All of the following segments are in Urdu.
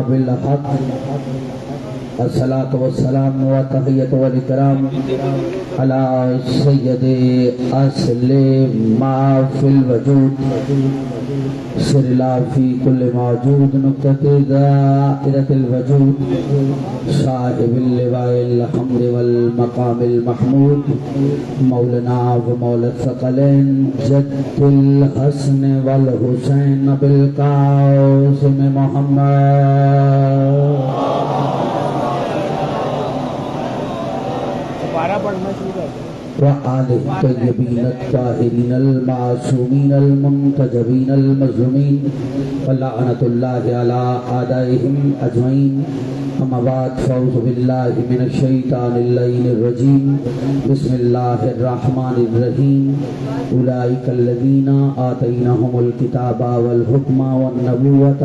بالحق الصلاة والسلام والتحية والإكرام على سيد أصل ما في الوجود سر لا في كل موجود نقطة دائرة الوجود صاحب اللواء الحمد والمقام المحمود مولانا ومولى الثقلين جد الحسن والحسين بالقاسم محمد وآل الطيبين الطاهرين المعصومين المنتجبين المظلومين ولعنة الله على أعدائهم أجمعين أما بعد فأعوذ بالله من الشيطان اللعين الرجيم بسم الله الرحمن الرحيم أولئك الذين آتيناهم الكتاب والحكم والنبوة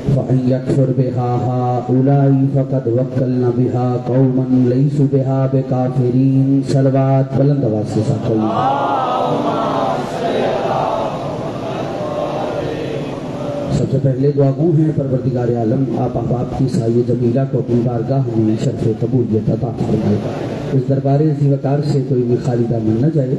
فإن يكفر بها هؤلاء فقد وكلنا بها قوما ليسوا بها بكافرين صلوات بلند آواز سے ساتھ پڑھیے سب سے پہلے دعا گو ہیں پروردگار عالم آپ احباب کی سایہ جمیلہ کو اپنی بارگاہ میں شرف قبولیت عطا فرمائے اس دربار ذی وقار سے کوئی بھی خالی دامن نہ جائے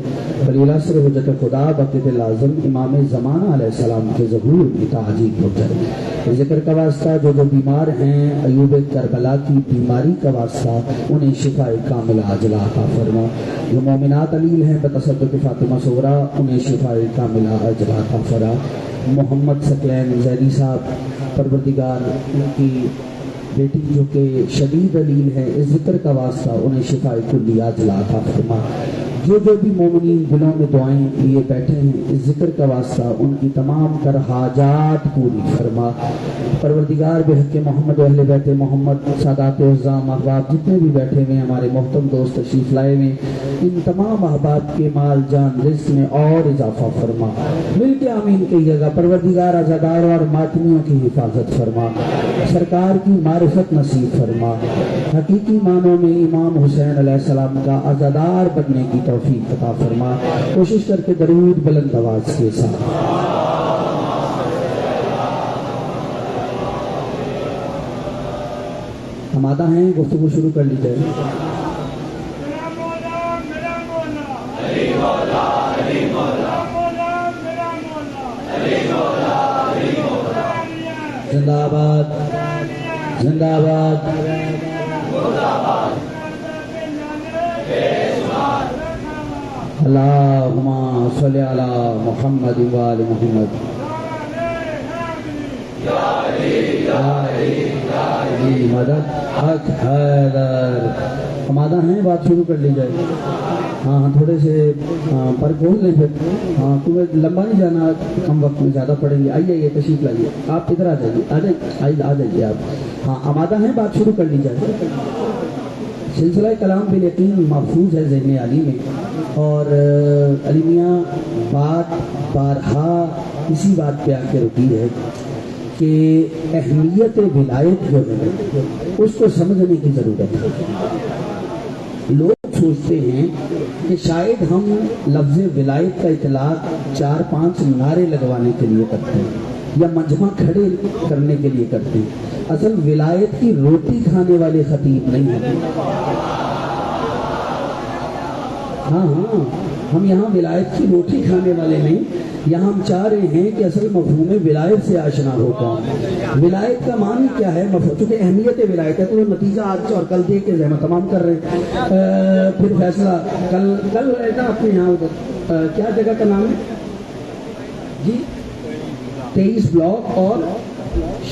ولی العصر حجت خدا بقیت العظم امام زمانہ علیہ السلام کے ظہور کی تعجیل ہو جائے ذکر کا واسطہ جو بیمار ہیں ایوب کربلا کی بیماری کا واسطہ انہیں شفاء کاملہ عاجلہ عطا فرما جو مومنات علیل ہیں بتصدق فاطمہ صغریٰ انہیں شفاء کاملہ عاجلہ عطا فرما محمد ثقلین زیدی صاحب پروردگار ان کی بیٹی جو کہ شدید علیل ہے اس ذکر کا واسطہ انہیں شفاء کلی عاجلہ عطا فرما جو بھی مومنین دلوں میں دعائیں لیے بیٹھے ہیں اس ذکر کا واسطہ ان کی تمام تر حاجات پوری فرما پروردگار بحق محمد و اہل بیت محمد سادات عظام احباب جتنے بھی بیٹھے ہوئے ہمارے محترم دوست تشریف لائے ہوئے ان تمام احباب کے مال جان رزق میں اور اضافہ فرما مل کے آمین کہیے گا پروردگار عزادار اور ماتمیوں کی حفاظت فرما سرکار کی معرفت نصیب فرما حقیقی معنوں میں امام حسین علیہ السلام کا عزادار بننے کی توفیق عطا فرما کوشش کر کے درود بلند آواز کے ساتھ آمادہ ہیں گفتگو شروع کر لی جائے زندہ آباد زندہ آباد اللہم صلی علی محمد وآل محمد مدد حق حیدر آمادہ ہیں بات شروع کر لی جائے ہاں تھوڑے سے پر کھول لیں پھر ہاں تمہیں لمبا نہیں جانا کم وقت میں زیادہ پڑیں گے آئیے تشریف لائیے آپ ادھر آ جائیے آ جائیے آپ ہاں آمادہ ہیں بات شروع کر لی جائے سلسلہ کلام بالیقین محفوظ ہے ذہن علی میں اور علی میاں بات بارہا اسی بات پہ آ کے رکی ہے کہ اہمیت ولایت جو ہے اس کو سمجھنے کی ضرورت ہے لوگ سوچتے ہیں کہ شاید ہم لفظ ولایت کا اطلاق 4-5 نعرے لگوانے کے لیے کرتے ہیں یا مجمع کھڑے کرنے کے لیے کرتے ہیں اصل ولایت کی روٹی کھانے والے خطیب نہیں ہیں ہاں ہم یہاں ولایت کی روٹی کھانے والے نہیں یہاں ہم چاہ رہے ہیں کہ اصل مفہوم ولایت سے آشنا ہو کون ولایت کا معنی کیا ہے چونکہ اہمیت ولایت ہے تو وہ نتیجہ آج اور کل دے کے زحمت تمام کر رہے ہیں پھر فیصلہ کل ہے نا اپنے یہاں ادھر کیا جگہ کا نام ہے جی 23 بلاک اور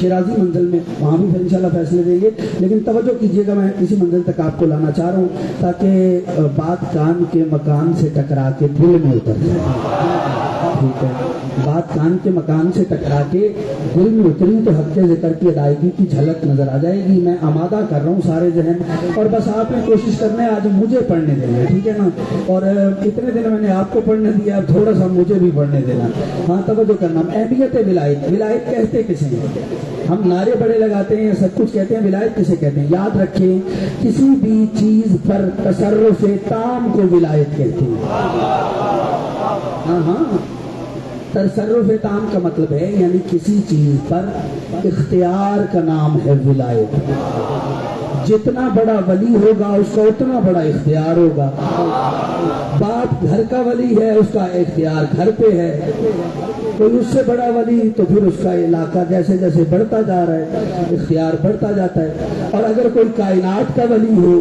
شیرازی منزل میں وہاں بھی پھر انشاءاللہ فیصلے دیں گے لیکن توجہ کیجیے گا میں اسی منزل تک آپ کو لانا چاہ رہا ہوں تاکہ بات کان کے مکان سے ٹکرا کے دل میں اتر جائے ٹھیک ہے بات کان کے مکان سے ٹکرا کے دل میں اتری تو حق کے ذکر کی ادائیگی کی جھلک نظر آ جائے گی میں آمادہ کر رہا ہوں سارے ذہن اور بس آپ نے کوشش کرنا ہے آج مجھے پڑھنے دینا ٹھیک ہے نا اور اتنے دن میں نے آپ کو پڑھنے دیا اب تھوڑا سا مجھے بھی پڑھنے دینا ہاں توجہ کرنا اہمیت ولایت کہتے کسے ہیں ہم نعرے بڑے لگاتے ہیں سب کچھ کہتے ہیں ولایت کسے کہتے ہیں یاد رکھیں کسی بھی چیز پر تصرف تام کو ولایت کہتے ہیں ہاں تصرف تام کا مطلب ہے یعنی کسی چیز پر اختیار کا نام ہے ولایت. جتنا بڑا ولی ہوگا اس کا اتنا بڑا اختیار ہوگا. باپ گھر کا ولی ہے اس کا اختیار گھر پہ ہے. کوئی اس سے بڑا ولی تو پھر اس کا علاقہ جیسے جیسے بڑھتا جا رہا ہے اختیار بڑھتا جاتا ہے. اور اگر کوئی کائنات کا ولی ہو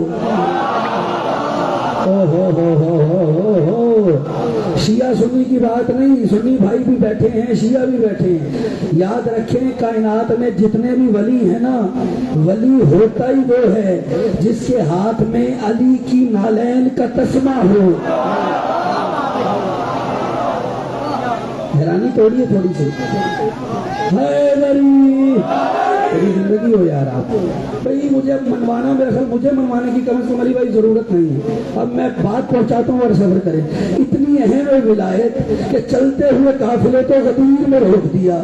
شیعہ سنی کی بات نہیں, سنی بھائی بھی بیٹھے ہیں شیعہ بھی بیٹھے ہیں. یاد رکھیں کائنات میں جتنے بھی ولی ہیں نا, ولی ہوتا ہی وہ ہے جس کے ہاتھ میں علی کی نالین کا تسمہ ہو. حیرانی توڑیے تھوڑی سی. میری زندگی ہو یار آپ بھائی, مجھے منوانا میرا خیال مجھے منوانے کی کم از کم علی بھائی ضرورت نہیں ہے. اب میں بات پہنچاتا ہوں اور صبر کریں. اتنی اہم ہے ولایت کہ چلتے ہوئے قافلے تو غدیر میں روک دیا.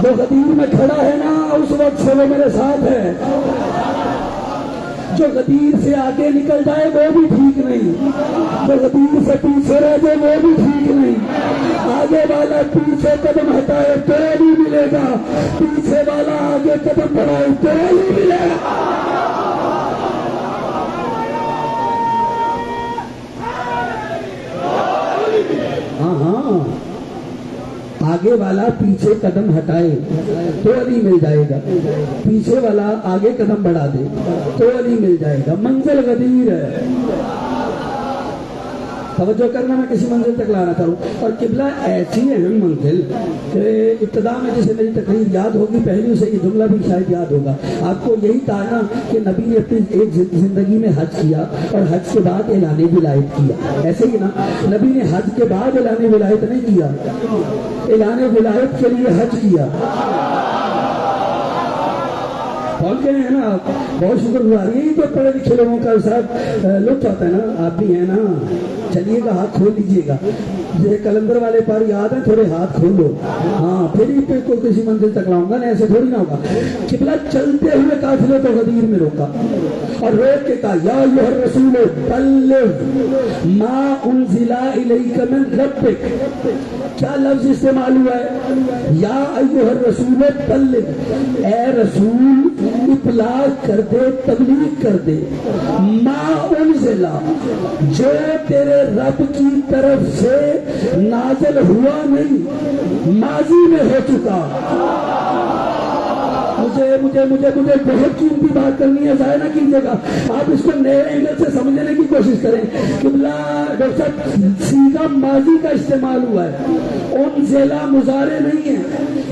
جو غدیر میں کھڑا ہے نا اس وقت سے وہ میرے ساتھ ہے. جو غدیر سے آگے نکل جائے وہ بھی ٹھیک نہیں, جو غدیر سے پیچھے رہ جائے وہ بھی ٹھیک نہیں. آگے والا پیچھے قدم ہٹائے تو نہیں ملے گا, پیچھے والا آگے قدم بڑھائے تو نہیں ملے گا. ہاں آگے والا پیچھے قدم ہٹائے تو علی مل جائے گا, پیچھے والا آگے قدم بڑھا دے تو علی مل جائے گا. منزل غدیر ہے. توجہ کرنا, میں کسی منزل تک لانا چاہوں. اور قبلہ ایسی اہم منزل کہ ابتدا میں جسے میری تقریر یاد ہوگی پہلے سے یہ جملہ بھی شاید یاد ہوگا آپ کو. یہی تھا نا کہ نبی نے اپنی ایک زندگی میں حج کیا اور حج کے بعد اعلان ولایت کیا. ایسے ہی نا, نبی نے حج کے بعد اعلان ولایت نہیں کیا, اعلان ولایت کے لیے حج کیا. پہنچ گئے ہیں نا آپ, بہت شکر گزار. یہی تو پڑھے لکھے لوگوں کا صاحب لطف آتا ہے نا. آپ بھی ہیں نا, چلیے گا ہاتھ کھول لیجیے گا. یہ کلندر والے پر یاد ہے تھوڑے ہاتھ کھولو. ہاں پھر ہی پہ کو کسی منزل تک لاؤں گا, نہیں ایسے تھوڑی نہ ہوگا. قبلہ چلتے ہوئے قافلے تو غدیر میں روکا اور روک کے کہا یا ایھا الرسول بلغ ما انزل الیک من ربک. کیا لفظ استعمال ہوا ہے؟ یا ایھا الرسول بلغ, اے رسول ابلاغ کر دے, تبلیغ کر دے. ما انزل, جو تیرے رب کی طرف سے نازل ہوا نہیں, ماضی میں ہو چکا. مجھے بہت قیمتی بات کرنی ہے, ضائع نہ کیجیے گا. آپ اس کو نئے اینگل سے سمجھنے کی کوشش کریں. قبلہ ڈاکٹر صاحب سیدھا ماضی کا استعمال ہوا ہے, ان ضلع مضارع نہیں ہے.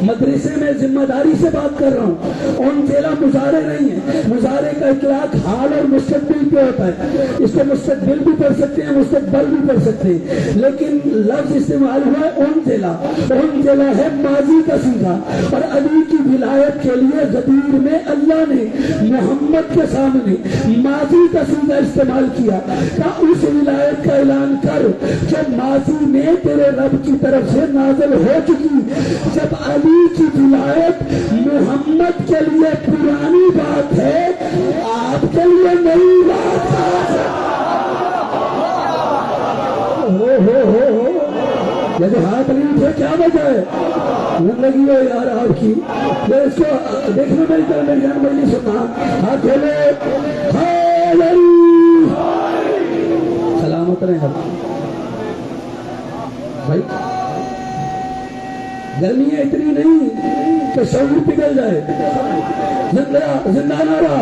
مدرسے میں ذمہ داری سے بات کر رہا ہوں. ان ضلع مضارع نہیں ہے. مضارع کا اطلاق حال اور مستقبل پہ ہوتا ہے. اس کو مستقبل بھی پڑھ سکتے ہیں, مستقبل بھی پڑھ سکتے ہیں, لیکن لفظ استعمال ہوا ہے ان ضلع ہے ماضی کا سیدھا. اور علی کی ولایت کے لیے غدیر میں اللہ نے محمد کے سامنے ماضی کا سیدھا استعمال کیا. اس ولایت کا اعلان کر جو ماضی میں تیرے رب کی طرف سے نازل ہو چکی. جب علی کی ولایت محمد کے لیے پرانی بات ہے, آپ کے لیے نئی بات ہے. ہو جیسے ہاتھ نہیں اٹھے کیا وجہ ہے؟ زندگی ہو یار آپ کی. اس کو دیکھنا میری طرح میری جان میں نہیں سننا. ہاتھ کھولے, سلامت رہے بھائی. گرمیاں اتنی نہیں کہ شعور پگھل جائے. زندہ نہ رہا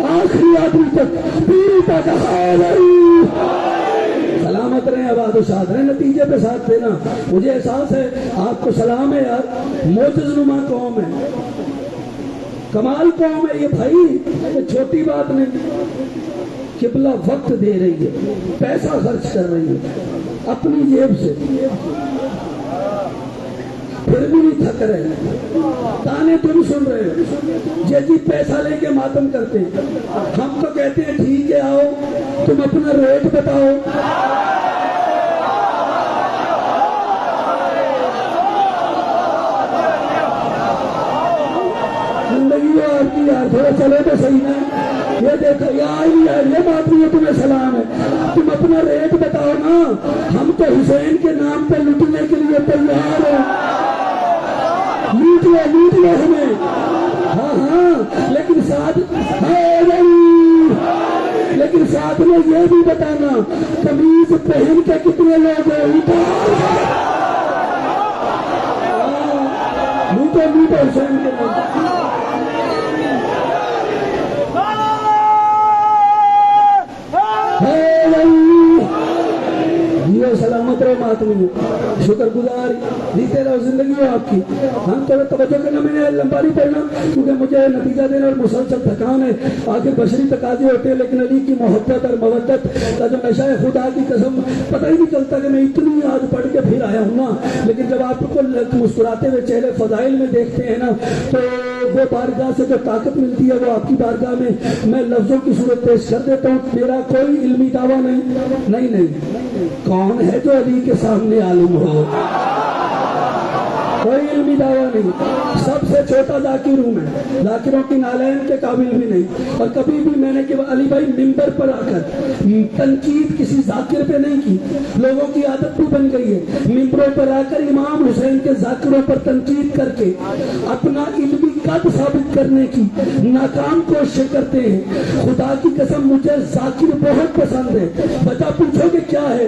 آخری آدمی تک پیری تک. سلامت رہے, آباد و شاد رہے. نتیجے پہ ساتھ دینا. مجھے احساس ہے آپ کو سلام ہے یار. معجز نما قوم ہے, کمال قوم ہے یہ بھائی, یہ چھوٹی بات نہیں. قبلہ وقت دے رہی ہے, پیسہ خرچ کر رہی ہے اپنی جیب سے, پھر بھی نہیں تھک رہے. تانے تم سن رہے ہو, جی پیسہ لے کے ماتم کرتے ہیں. ہم تو کہتے ہیں ٹھیک ہے آؤ, تم اپنا ریٹ بتاؤ. زندگی ہو آپ کی یار، تھوڑا چلے تو صحیح نا. یہ دیکھو یار یہ بات نہیں ہے، تمہیں سلام ہے. تم اپنا ریٹ بتاؤ نا، ہم تو حسین کے نام پہ لوٹنے کے لیے تیار ہیں. لوٹ لو ہمیں. ہاں ہاں، لیکن ساتھ میں یہ بھی بتانا قمیض پہن کے کتنے لوگ ہیں. لوٹو حسین کے نام. سلامت رہو ماتمی، شکر گزار جیتے رہو، زندگی ہو آپ کی. ہم تھوڑا توجہ کرنا، میں نے لمبا نہیں پڑھنا کیونکہ مجھے نتیجہ دینا اور مسلسل تھکان ہے. آگے بشری تقاضے ہوتے ہیں، لیکن علی کی محبت اور مودت کا جو نشہ ہے، خدا کی قسم پتہ ہی نہیں چلتا کہ میں اتنی آج پڑھ کے پھر آیا ہوں نا. لیکن جب آپ کو مسکراتے ہوئے چہرے فضائل میں دیکھتے ہیں نا، تو وہ بارگاہ سے جو طاقت ملتی ہے وہ آپ کی بارگاہ میں لفظوں کی صورت پیش کر دیتا ہوں. میرا کوئی علمی دعویٰ نہیں. کون ہے جو علی کے سامنے عالم ہو؟ کوئی علمی دعویٰ نہیں. سب سے چھوٹا ذاکر ہوں میں، ذاکروں کی نالین کے قابل بھی نہیں. اور کبھی بھی میں نے کہ علی بھائی ممبر پر آ کر تنقید کسی ذاکر پہ نہیں کی. لوگوں کی عادت بھی بن گئی ہے ممبروں پر آ کر امام حسین کے ذاکروں پر تنقید کر کے اپنا علمی قد ثابت کرنے کی ناکام کوششیں کرتے ہیں. خدا کی قسم مجھے ذاکر بہت پسند ہے. وجہ پوچھو کہ کیا ہے؟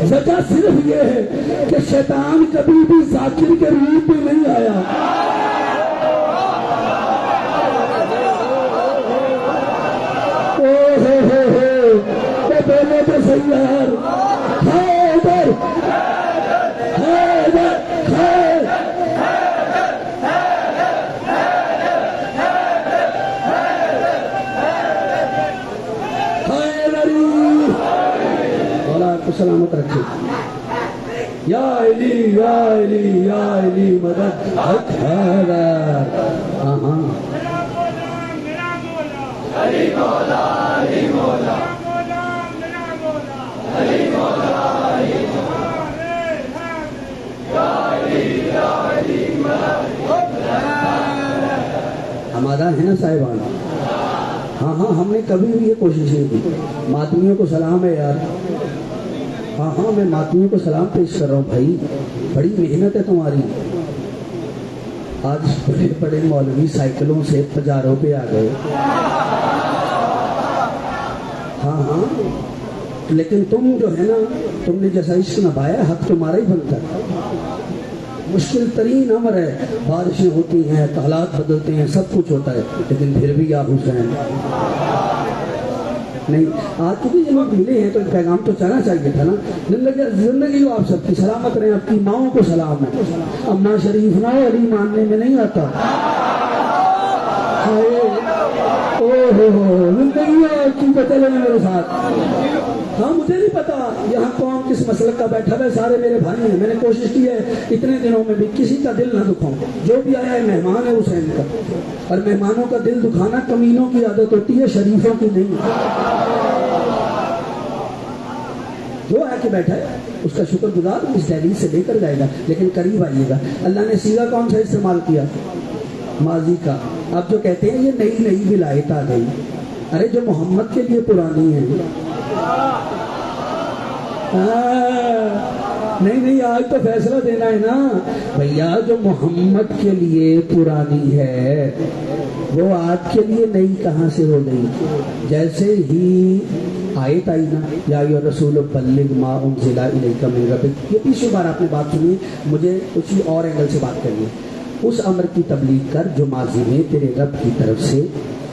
وجہ صرف یہ ہے کہ شیطان کبھی بھی ذاکر کے روپ میں نہیں آیا. بولے تو صحیح یار. سلامت رکھے. یا علی یا علی یا علی مدد حق حیدر. ہاں ہاں علی مولا علی مولا علی مولا علی ہمارا ہے نا صاحبان. ہاں ہاں، ہم نے کبھی بھی یہ کوشش نہیں کی. ماتمیوں کو سلام ہے یار. ہاں ہاں، میں ماتمیوں کو سلام پیش کر رہا ہوں بھائی. بڑی محنت ہے تمہاری. آج بڑے بڑے مولوی سائیکلوں سے پجاروں پہ آ گئے. ہاں ہاں، لیکن تم جو ہے نا، تم نے جیسا عشق نبھایا، حق تمہارا ہی بنتا ہے. مشکل ترین امر ہے. بارشیں ہوتی ہیں، حالات بدلتے ہیں، سب کچھ ہوتا ہے، لیکن پھر بھی یا حسین نہیں. آج کیونکہ یہ لوگ ملے ہیں تو ایک پیغام تو چاہنا چاہیے تھا نا. زندگی ہو آپ سب کی، سلامت رہیں. آپ کی ماؤں کو سلام ہے. اماں شریف نہ ہو، علی ماننے میں نہیں آتا. زندگی ہو آپ کی، بچے میرے ساتھ. ہاں مجھے نہیں پتا یہاں کون کس مسلک کا بیٹھا ہے، سارے میرے بھائی ہیں. میں نے کوشش کی ہے اتنے دنوں میں بھی کسی کا دل نہ دکھاؤں. جو بھی آیا ہے مہمان ہے حسین کا، اور مہمانوں کا دل دکھانا کمینوں کی عادت ہوتی ہے، شریفوں کی نہیں. جو آ کے بیٹھا ہے اس کا شکر گزار اس دہلیز سے لے کر جائے گا، لیکن قریب آئیے گا. اللہ نے سیگا کون سا استعمال کیا؟ ماضی کا. اب جو کہتے ہیں یہ نئی ولایت آ گئی، ارے جو محمد کے لیے پرانی ہے. نہیں آج تو فیصلہ دینا ہے نا بھیا. جو محمد کے لیے پرانی ہے وہ آج کے لیے نئی کہاں سے ہو گئی؟ جیسے ہی آیت آئی نا، یا ایھا الرسول بلغ ما انزل الیک من ربک. یہ 30 بار آپ نے بات سنی. مجھے کچھ اور اینگل سے بات کرنی ہے. اس امر کی تبلیغ کر جو ماضی میں تیرے رب کی طرف سے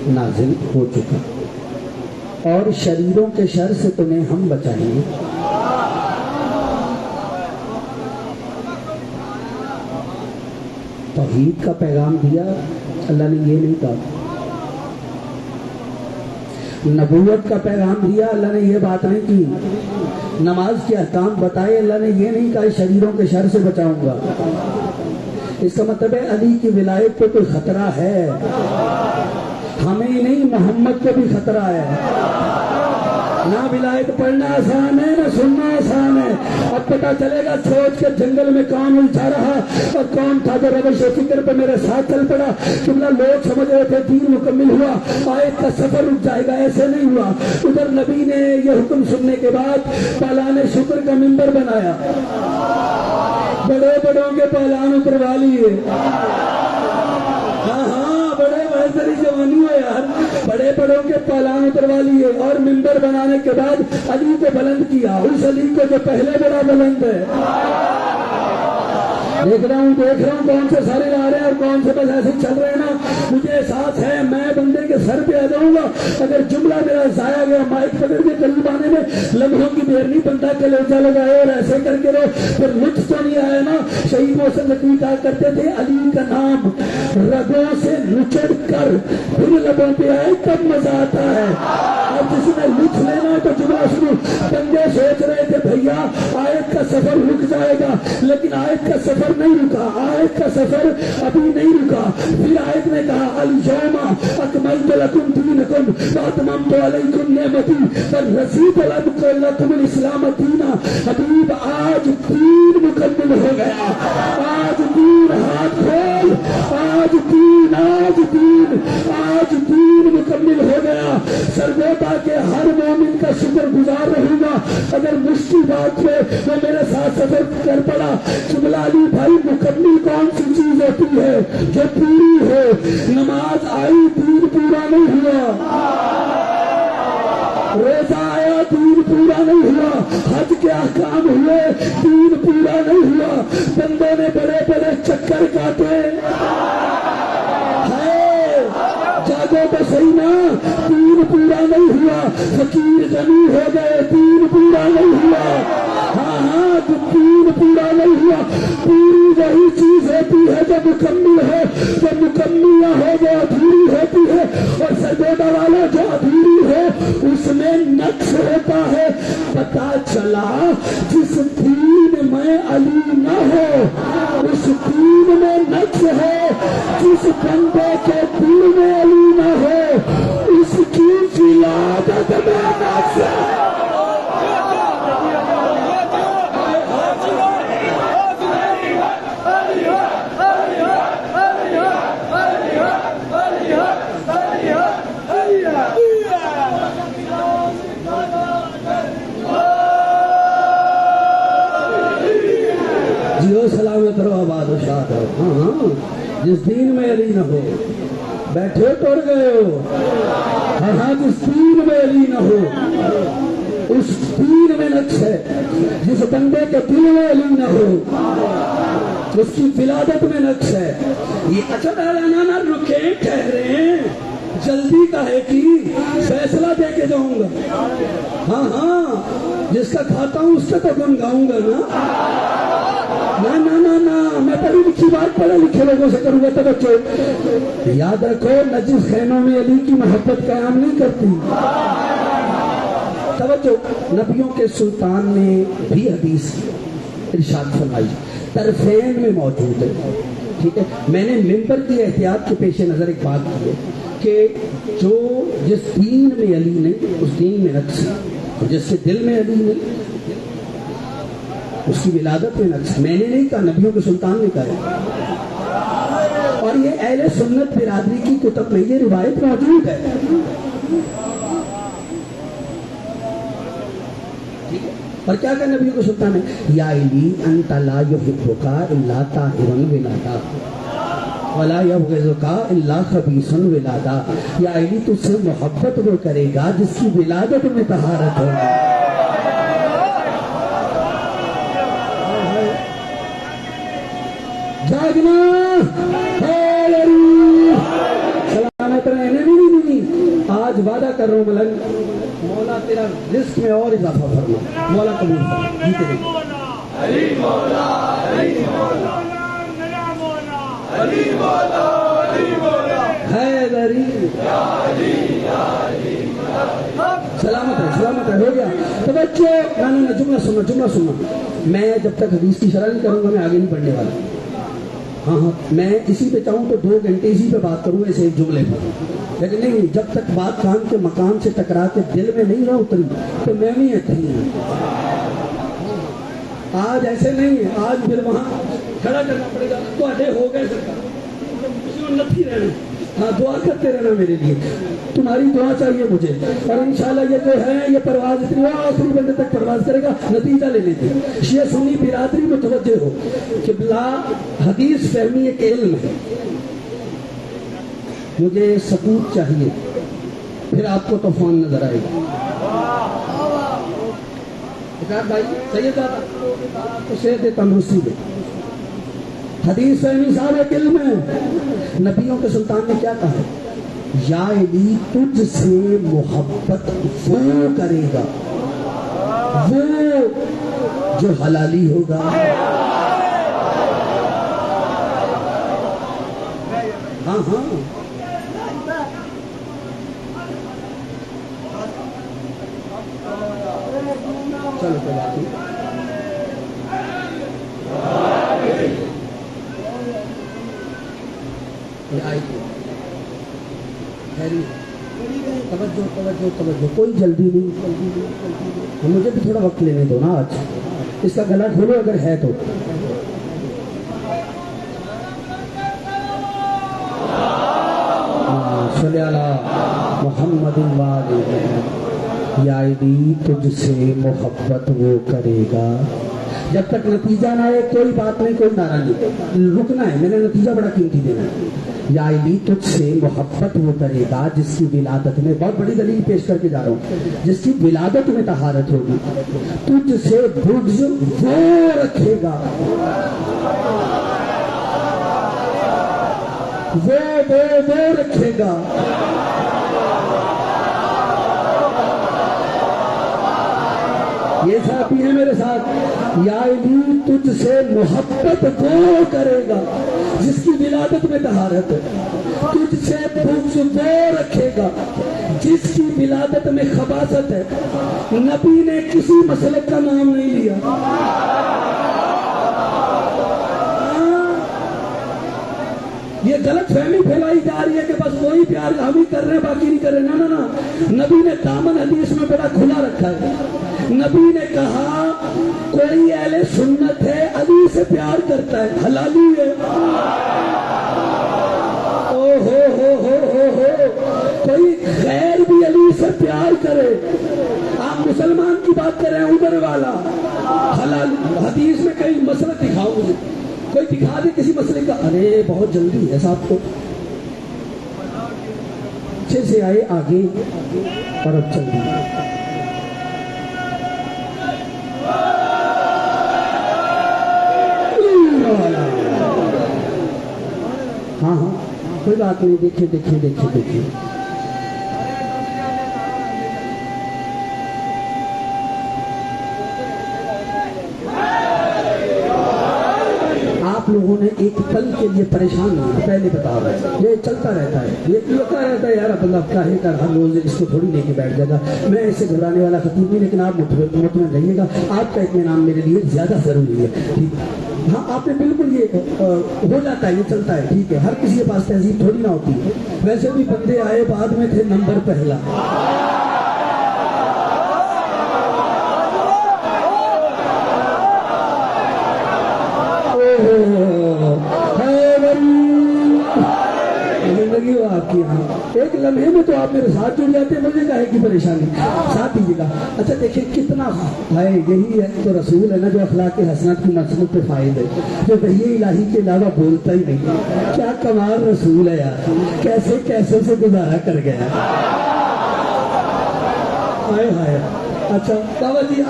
نازل ہو چکا، اور شریروں کے شر سے تمہیں ہم بچائیں گے. توحید کا پیغام دیا، اللہ نے یہ نہیں کہا. نبوت کا پیغام دیا، اللہ نے یہ بات نہیں کی. نماز کے احکام بتائے، اللہ نے یہ نہیں کہا شریروں کے شر سے بچاؤں گا. اس کا مطلب ہے علی کی ولایت پہ کوئی خطرہ ہے. ہمیں نہیں، محمد کو بھی خطرہ ہے. نہ ولایت پڑھنا آسان ہے نہ سننا آسان ہے. اب پتا چلے گا سوچ کے جنگل میں کون الجھا رہا اور کون تھا جو روش و فکر پہ میرے ساتھ چل پڑا. جملہ لوگ سمجھ رہے تھے دین مکمل ہوا, آیت کا سفر رک جائے گا, ایسے نہیں ہوا. ادھر نبی نے یہ حکم سننے کے بعد پالان شکر کا منبر بنایا, بڑے بڑوں کے پالان اتروا لیے. ہاں ہاں بڑے بہتری جوانی ہو یار, بڑے بڑوں کے پالان اتروا لیے اور منبر بنانے کے بعد علی کو بلند کیا, اس علی کو جو پہلے بڑا بلند ہے. دیکھ رہا ہوں کون سے سارے لا رہے ہیں اور کون سے بس ایسے چل رہے ہیں نا. مجھے احساس ہے میں بندے کے سر پہ آ جاؤں گا اگر جملہ میرا ضائع گیا. مائک پکڑ کے قریب آنے میں لمحوں کی دیر نہیں, بندہ کلیجہ لگائے اور ایسے کر کے رہو, پھر لطف تو نہیں آیا نا. شہید محسن نقوی کہا کرتے تھے علی کا نام رگوں سے نچڑ کر پھر لبوں پہ آئے تب مزہ آتا ہے. اب جس نے لطف لینا ہے تو جملہ سنو. بندے سوچ رہے تھے بھیا آیت کا سفر رک جائے گا, لیکن آیت کا سفر نہیں رکا, آیت کا سفر ابھی نہیں رکا. پھر آیت نے کہا الیوم اکملت لکم دینکم واتممت علیکم نعمتی ورضیت لکم الاسلام دینا. حبیب آج دین مکمل ہو گیا, آج دین ہاتھ کھول, آج دین مکمل ہو گیا. سرگوتا کے ہر مومن کا شکر گزار رہوں گا اگر مشکل بات میں وہ میرے ساتھ سفر کر پڑا. جملہ علی بھائی مکمل کون سی چیز ہوتی ہے جو پوری ہو. نماز آئی دین پورا نہیں ہوا, روزہ آیا دین پورا نہیں ہوا, حج کے احکام ہوئے دین پورا نہیں ہوا. بندوں نے بڑے بڑے چکر کاٹے, جاگو تو صحیح نا, دین پورا نہیں ہوا. فقیر غنی ہو گئے دین پورا نہیں ہوا. ہاں ہاں دین پورا نہیں ہوا. پوری وہی چیز ہوتی ہے جو مکمل ہے, جو مکمل نہ ہو وہ ادھوری ہوتی ہے. اور سرگودا والا جو ادھوری ہے اس میں نقص ہوتا ہے. پتا چلا جس دین میں علی نہ ہو اس دین میں نقص ہے. جس بندے کے دل میں علی نہ ہو اس کی ولادت میں نقص ہے. جیو سلامت رہو, آباد و شاد رہو. ہاں ہاں جس دین میں علی نہ ہو, بیٹھے ٹوڑ گئے ہو. ہاں ہاں جس دین میں علی نہ ہو اس دین میں نقص ہے. جس بندے کے دل میں علی نہ ہو اس کی ولادت میں نقص ہے. یہ اچھا نہ رکے ٹھہرے, جلدی کا ہے کہ فیصلہ دے کے جاؤں گا. ہاں ہاں جس کا کھاتا ہوں اس کا تو گن گاؤں گا نا. نہ میں پڑھی لکھی بات پڑھے لکھے لوگوں سے کروں گا. توجہ یاد رکھو, نجف خینوں میں علی کی محبت قیام نہیں کرتی. توجہ, نبیوں کے سلطان نے بھی حدیث ارشاد فرمائی, طرفین میں موجود ہے. ٹھیک ہے, میں نے ممبر کی احتیاط کے پیش نظر ایک بات کی ہے کہ جو جس دین میں علی نہیں اس دین میں نقص ہے, جس کے دل میں علی نہیں اس کی ولادت میں نقص. میں نے نہیں کہا, نبیوں کے سلطان نے کہا. اور یہ اہل سنت برادری کی کتب میں یہ روایت موجود ہے. اور کیا کہ نبیوں کے سلطان نے یا علی انت لا یحبک الا طاہر ولادا ولا یبغضک الا خبیث ولادا. یا علی تجھ سے محبت وہ کرے گا جس کی ولادت میں طہارت ہوگی. جاگنا سلامت رہنے. نہیں آج وعدہ کر رہا ہوں ملنگ, مولا تیرا رزق میں اور اضافہ فرما. مولا قبول فرما. جیتے رہے سلامت ہے. ہو گیا تو بچوں, جملہ سننا. میں جب تک حدیث کی شرح نہیں کروں گا میں آگے نہیں بڑھنے والا. ہاں میں اسی پہ چاہوں تو 2 گھنٹے اسی پہ بات کروں گا, اس ایک جملے پر. لیکن نہیں، جب تک بات کام کے مقام سے ٹکرا کے دل میں نہیں نہ اتری تو میں بھی ایتھی ہوں. آج ایسے نہیں ہے، آج پھر وہاں کھڑا کرنا پڑے گا. تو ہو گئے سرکار نہیں رہنا. ہاں دعا کرتے رہنا میرے لیے، تمہاری دعا چاہیے مجھے. اور انشاءاللہ یہ جو ہے یہ پرواز اتنی آخری بندے تک پرواز کرے گا. نتیجہ لے لیتے شیعہ سنی برادری متوجہ ہو کہ بلا حدیث فہمی ایک علم ہے. مجھے ثبوت چاہیے، پھر آپ کو طوفان نظر آئے گا. بھائی سید اسے تندرستی دے. حدیث فہمی صاحب ایک علم ہے. نبیوں کے سلطان نے کیا کہا؟ یا علی تجھ سے محبت وہ کرے گا وہ جو حلالی ہوگا. ہاں ہاں چلو کوئی بات نہیں. توجہ توجہ توجہ، کوئی جلدی نہیں. مجھے بھی تھوڑا وقت لینے دو نا. آج اس کا گلا کھولو اگر ہے تو. صلی اللہ محمد یا علی تجھ سے محبت وہ کرے گا. جب تک نتیجہ نہ آئے کوئی بات نہیں، کوئی نعرہ نہیں، رکنا ہے. میں نے نتیجہ بڑا قیمتی دینا ہے. یا علی تجھ سے محبت وہ کرے گا جس کی ولادت میں، بہت بڑی دلیل پیش کر کے جا رہا ہوں، جس کی ولادت میں طہارت ہوگی. تجھ سے بغض وہ رکھے گا وہ رکھے گا. یہ صحابی ہے میرے ساتھ. یا علی تجھ سے محبت وہ کرے گا جس کی ولادت میں طہارت ہے. تجھ سے بغض وہ رکھے گا جس کی ولادت میں خباثت ہے. نبی نے کسی مسلک کا نام نہیں لیا. یہ غلط فہمی پھیلائی جا رہی ہے کہ بس وہی پیار ہم ہی کر رہے ہیں باقی نہیں کر رہے. نہ نہ نہ، نبی نے دامن حدیث میں بڑا کھلا رکھا ہے. نبی نے کہا کوئی اہل سنت ہے علی سے پیار کرتا ہے حلالی ہے. او ہو کوئی غیر بھی علی سے پیار کرے. آپ مسلمان کی بات کر رہے ہیں عمر والا حلال. حدیث میں کئی مسئلہ دکھاؤ مجھے، کوئی دکھا دے کسی مسئلے کا. ارے بہت جلدی ہے صاحب کو. اچھے سے آئے آگے اور اب چل دیے. ہاں ہاں کوئی بات نہیں. دیکھیں دیکھیں دیکھیں دیکھیں آپ لوگوں نے ایک پل کے لیے پریشان ہونا. پہلے بتا رہا ہے یہ چلتا رہتا ہے، یہ لگتا رہتا ہے. یار بندہ کاہے کر ہر روز اس کو تھوڑی لے کے بیٹھ جائے گا. میں ایسے گھبرانے والا خطیب نہیں، لیکن آپ مطمئن رہیے گا. آپ کا اطمینان میرے لیے زیادہ ضروری ہے. ٹھیک ہے؟ ہاں آپ نے بالکل یہ ہو جاتا ہے، یہ چلتا ہے. ٹھیک ہے، ہر کسی کے پاس تہذیب تھوڑی نہ ہوتی. ویسے بھی بندے آئے بعد میں تھے، نمبر پہلا. زندگی ہو آپ کی. یہاں ایک لمحے میں تو آپ میرے ساتھ جڑ جاتے ہیں. مجھے کہے کی پریشانی ساتھ دیجیے گا. اچھا دیکھیں کتنا ہے. یہی ہے تو رسول ہے نا جو اخلاق حسنات کی مسلک پہ فائد ہے، جو وحی الہی کے علاوہ بولتا ہی نہیں. کیا کمال رسول ہے یار، کیسے کیسے سے گزارا کر گیا. ہائے ہائے. اچھا بابا جی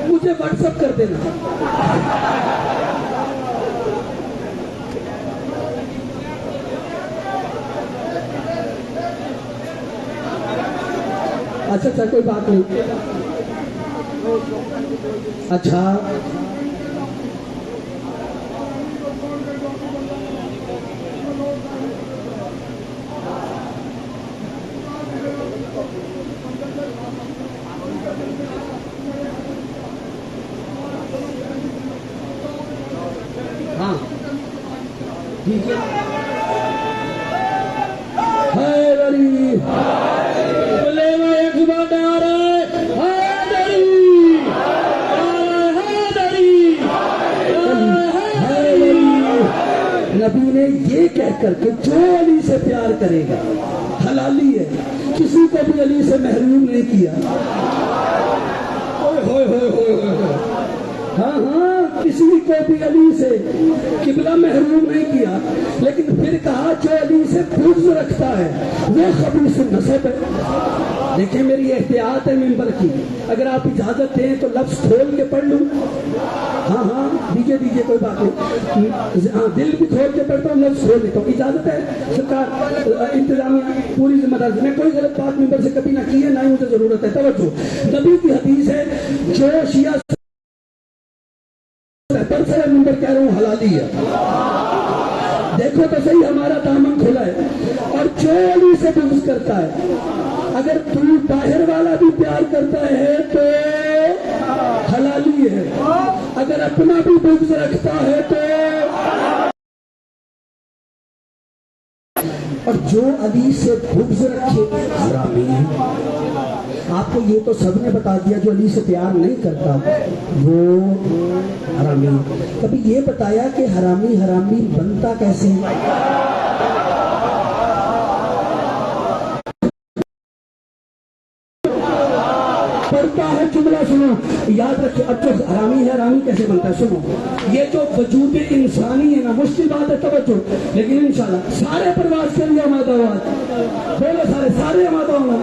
مجھے واٹس ایپ کر دینا. اچھا کوئی بات نہیں. اچھا ہاں ٹھیک ہے. حیدری بولے میں ایک بار نعرہ حیدری نبی نے یہ کہہ کر کہ جو علی سے پیار کرے گا حلالی ہے، کسی کو بھی علی سے محروم نہیں کیا. ہاں ہاں کسی کو بھی علی سے قبلہ محروم نہیں کیا، لیکن پھر کہا جو علی سے بغض رکھتا ہے وہ خبیث النسب ہے. دیکھیں میری احتیاط ہے ممبر کی، اگر آپ اجازت دیں تو لفظ کھول کے پڑھ لوں. ہاں ہاں دیجیے کوئی بات نہیں. ہاں دل بھی کھول کے پڑھتا ہوں، لفظ کھول دیتا ہوں. اجازت ہے سرکار، انتظامیہ پوری ذمہ داری. میں کوئی غلط بات ممبر سے کبھی نہ کی ہے، نہ ہی مجھے ضرورت ہے. توجہ، نبی کی حدیث ہے جو شیعہ برسر ممبر کہہ رہا ہوں حلالی ہے. دیکھو تو صحیح ہمارا دامن کھلا ہے. اور جو علی سے بغض کرتا ہے، اگر تو باہر والا بھی پیار کرتا ہے تو حلالی ہے، اگر اپنا بھی بغض رکھتا ہے تو. اور جو علی سے بغض رکھے حرامی ہے. آپ کو یہ تو سب نے بتا دیا جو علی سے پیار نہیں کرتا وہ حرامی. کبھی یہ بتایا کہ حرامی بنتا کیسے ہے؟ پڑھتا ہے جملہ سنو یاد رکھیں. اب جو حرامی کیسے بنتا ہے سنو. یہ جو وجود انسانی ہے نا، مشکل بات ہے، توجہ. لیکن انشاءاللہ سارے پرواز کے لیے آمادہ ہوا، بولو سارے آمادہ ہونا.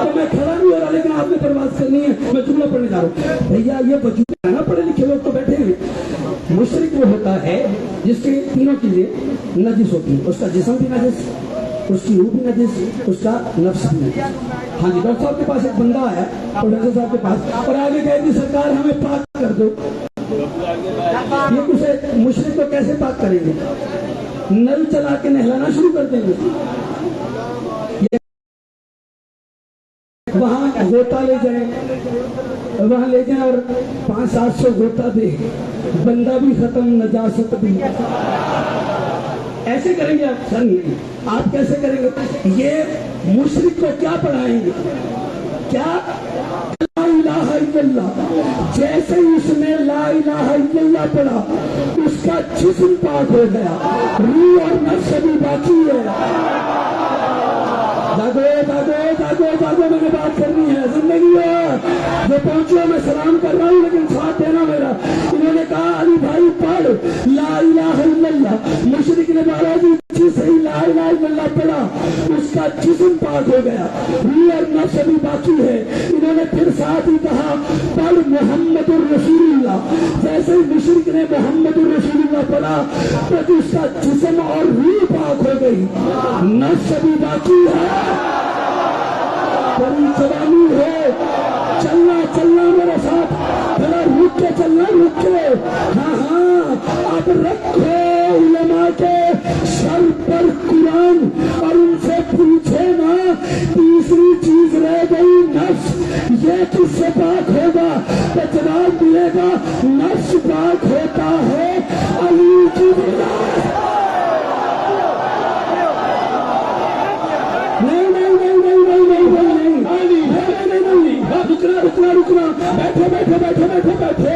تو میں کھڑا نہیں ہو رہا، لیکن آپ نے پرواز کرنی ہے. میں جملہ پڑھنے جا رہا ہوں. بھیا یہ وجود ہے نا، پڑھے لکھے لوگ تو بیٹھے ہیں. مشرک وہ ہوتا ہے جس کے تینوں چیزیں نجس ہوتی ہیں. اس کا جسم بھی نجس، اس کی روح بھی نجس، اس کا نفس بھی نجس. ہاں جی، ڈاکٹر صاحب کے پاس ایک بندہ آیا پروفیسر صاحب کے پاس اور آگے کہے کہ سرکار ہمیں پاک کر دو. یہ اسے مشرک کو کیسے پاک کریں گے؟ نل چلا کے نہلانا شروع کر دیں گے. وہاں غوطہ لے جائیں اور 500-700 غوطہ دے، بندہ بھی ختم، نجاست بھی. ایسے کریں گے آپ؟ سر نہیں. آپ کیسے کریں گے؟ یہ مشرک کو کیا پڑھائیں گے؟ کیا لا الہ الا اللہ. جیسے اس نے لا الہ الا اللہ پڑھا، اس کا جسم پاک ہو گیا، روح اور نفس بھی باقی ہے. جاگو میں نے بات کرنی ہے. زندگی ہے جو پہنچو، میں سلام کر رہا ہوں لیکن ساتھ دینا میرا. انہوں نے کہا علی بھائی پڑھ لا الہ الا اللہ. مشرک نے بارہ جی صحیح لا الہ الا اللہ پڑھا، اس کا جسم پاک ہو گیا، روح اور نفس بھی باقی ہے. انہوں نے پھر ساتھ ہی کہا پڑھ محمد الرسول اللہ. جیسے ہی مشرک نے محمد الرسول اللہ پڑھا تو اس کا جسم اور روح پاک ہو گئی، نفس بھی باقی ہے. بڑی جوانی ہے، چلنا میرے ساتھ، ذرا رک کے چلنا، رک کے. ہاں اب رکھو علماء کے سر پر قرآن اور ان سے پوچھے نا. تیسری چیز رہ گئی نفس، یہ کس سے پاک ہوگا؟ تو جواب ملے گا نفس پاک ہوتا ہے علی کی ولایت. رکنا بیٹھے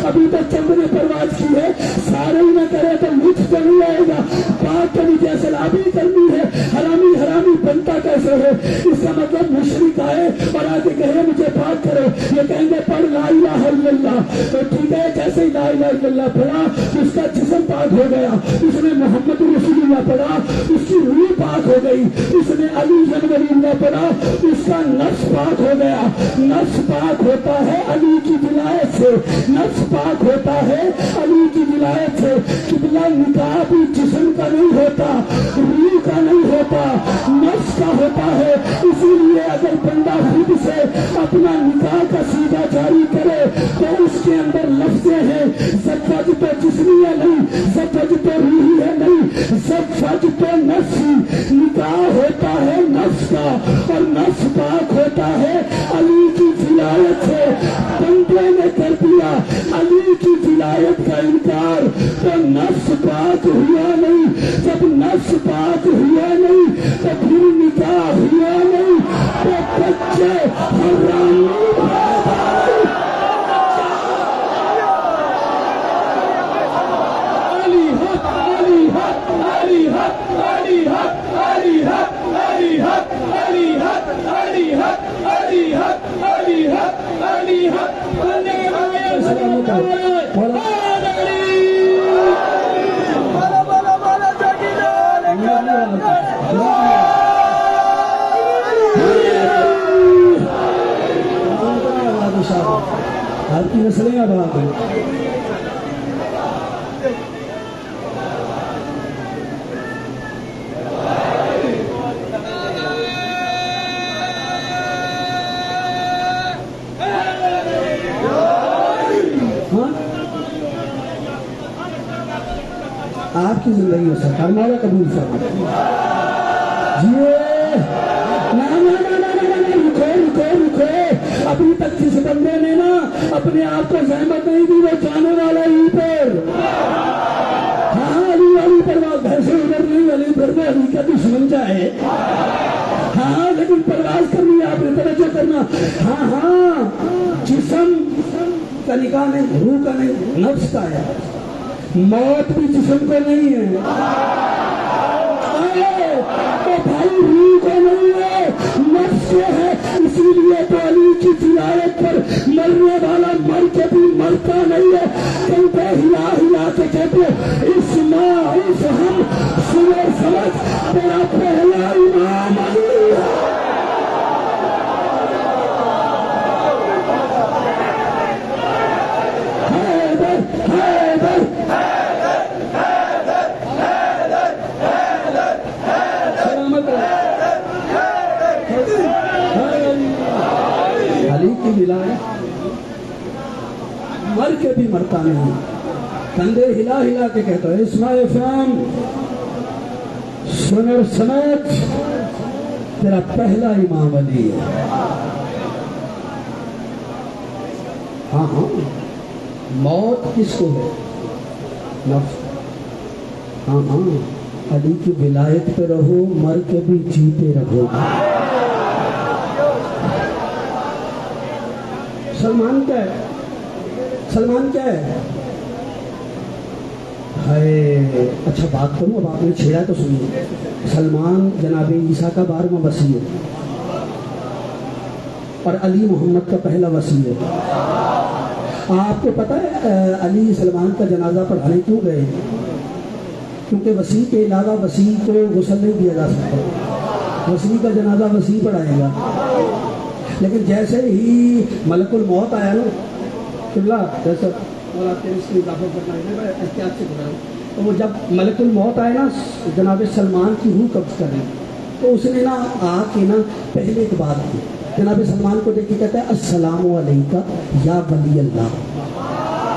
ابھی تک چند نے پرواز کی ہے. سارے ہی نہ کرے تو مجھ سے نہیں آئے گا. بات کرنی جیسے لابی کرنی ہے. حرامی بنتا کیسے ہے؟ اس کا مطلب مشرک آئے اور آگے کہے مجھے بات کرو، یہ کہیں گے پڑھ لا الہ الا اللہ. تو ٹھیک ہے، جیسے ہی لا الہ الا اللہ پڑھا اس کا جسم پاک ہو گیا. اس نے محمد رسول اللہ پڑھا، اس کی روح پاک ہو گئی. اس نے علی بن ولی اللہ پڑھا، اس کا نفس پاک ہو گیا. نفس پاک ہوتا ہے علی کی ولایت سے، نفس پاک ہوتا ہے علی کی ولایت سے. قبلہ نکاح بھی جسم کا نہیں ہوتا، روح کا نہیں ہوتا، نفس کا ہوتا ہے. اسی لیے اگر بندہ خود سے اپنا نکاح کا سیدھا جاری کرے تو اس کے اندر لفظیں ہیں زوج تو جسمی ہے نہیں، زوج تو روحی ہے نہیں، زوج تو نفسی. نکاح ہوتا ہے نفس کا اور نفس پاک ہوتا ہے علی کی ولایت سے. بندے نے کر دیا علی کی ولایت کا انکار تو نفس پاک ہوا نہیں. جب نفس پاک ہوا نہیں تو پھر نکاح آپ کی نسلیں آباد ہیں. آپ کی زندگی میں سرکار مولا قبول فرمائے. جی رکو ابھی تک جس بندے نے نا اپنے آپ کو زحمت نہیں دی وہ جانے والا ہی پر. ہاں علی والی پرواز ایسے ادھر نہیں علی پر میں علی کا دشمن جائے. ہاں لیکن پرواز کرنی ہے آپ نے توجہ کرنا. ہاں جسم کا نکاح نہیں روح کا نہیں نفس کا ہے. موت بھی جسم کو نہیں ہے تو بھائی روح کو نہیں ہے نفس کو ہے. اسی لیے تو علی کی ولایت پر مرنے والا مر کے بھی مرتا نہیں ہے. کہتے ہلا ہلا کے کہتے اس ماں اس ہم سنو سمجھ تیرا پہلا امام علی ہے. مر کے بھی مرتا نہیں. کندھے ہلا ہلا کے کہتا ہے اسماء فام سن اور سمجھ تیرا پہلا امام علی ہے. ہاں موت کس کو ہے؟ نفس. ہاں علی کی ولایت پہ رہو مر کے بھی جیتے رہو. سلمان کیا ہے؟ سلمان کیا ہے؟ اچھا بات کروں اب آپ نے چھیڑا تو سنیے. سلمان جناب عیسیٰ کا 12واں وصی ہے اور علی محمد کا پہلا وصی ہے. آپ کو پتہ ہے علی سلمان کا جنازہ پڑھانے کیوں گئے؟ کیونکہ وصی کے علاوہ وصی کو غسل نہیں دیا جا سکتا. وصی کا جنازہ وصی پڑھائے گا. لیکن جیسے ہی ملک الموت آیا نا قبلہ جیسا احتیاط سے بڑھا تو وہ جب ملک الموت آئے نا جناب سلمان کی روح قبض کر رہی تو اس نے نا آ کے نا پہلے ایک بات کی. جناب سلمان کو دیکھ کے کہتا ہے السلام علیکہ یا ولی اللہ.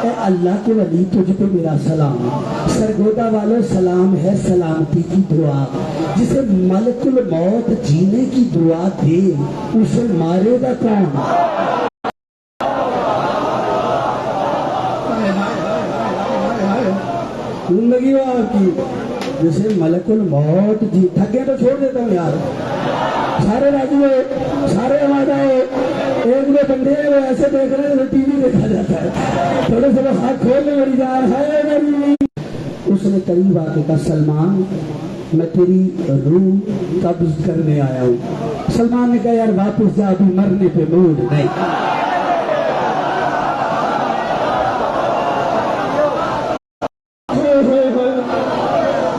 اے اللہ کے ولی تجھ پہ میرا سلام. سرگودا والے سلام ہے سلامتی کی دعا. جسے ملک الموت جینے کی دعا دے اسے مارے گا کون؟ زندگی ہو آپ کی جسے ملک الموت جی. تھک گئے تو چھوڑ دیتا ہوں یار. سارے راضی ہوئے سارے آواز آئے. ایک دو بندے وہ ایسے دیکھ رہے ہیں ٹی وی دیکھا جاتا ہے. تھوڑے سے ہاتھ کھول لے میری جان ہے. اس نے قریب آ کے کہا سلمان میں تیری روح قبض کرنے آیا ہوں. سلمان نے کہا یار واپس جا ابھی مرنے پہ موڈ نہیں.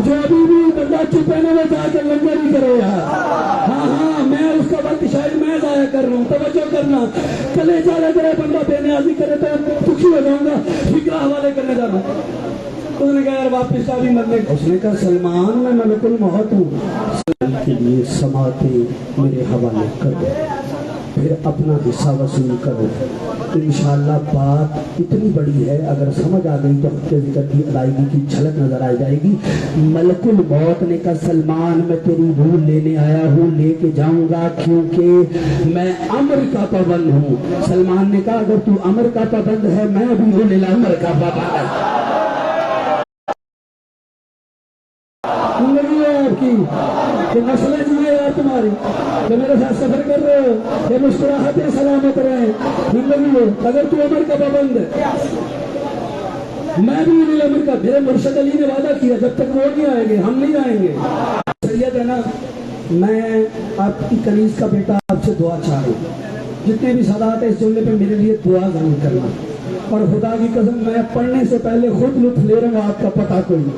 جو ابھی بھی بندہ چپنے میں جا کے لنگر ہی کرے یار. ہاں میں اس کا وقت شاید میں ضائع کر رہا ہوں. توجہ کرنا. کلے جا رہے میرے بندہ بے نیازی کرے تو دکھی ہو جاؤں گا. فکر حوالے کرنے جا رہا ہوں. اس نے کہا یار واپس کا بھی مرنے. اس نے کہا سلمان میں ملک الموت ہوں. سلمان کے لیے سماعتیں میرے حوالے کرو پھر اپنا حصہ وصول کرو. انشاءاللہ بات اتنی بڑی ہے اگر سمجھ آ گئی تو ہفتے ذکر کی ادائیگی کی جھلک نظر آ جائے گی. ملک الموت نے کہا سلمان میں تیری روح لینے آیا ہوں لے کے جاؤں گا کیونکہ میں امر کا پابند ہوں. سلمان نے کہا اگر تو امر کا پابند ہے میں بھی ہوں لیلا امر کا پابند. زندگی ہے آپ کی کہ نسلیں جیے یار تمہاری جو میرے ساتھ سفر کر رہے ہو یہ مسکراہٹیں سلامت رہے. زندگی ہے اگر تو عمر کا پابند ہے میں بھی نہیں عمر کا. میرے مرشد علی نے وعدہ کیا جب تک وہ نہیں آئیں گے ہم نہیں آئیں گے. سید ہے نا میں آپ کی کنیز کا بیٹا آپ سے دعا چاہ رہا ہوں. جتنے بھی سادات ہیں اس جملے پہ میرے لیے دعا ضرور کرنا. اور خدا کی قسم میں پڑھنے سے پہلے خود لطف لے رہا ہوں، آپ کا پتہ کوئی نہیں،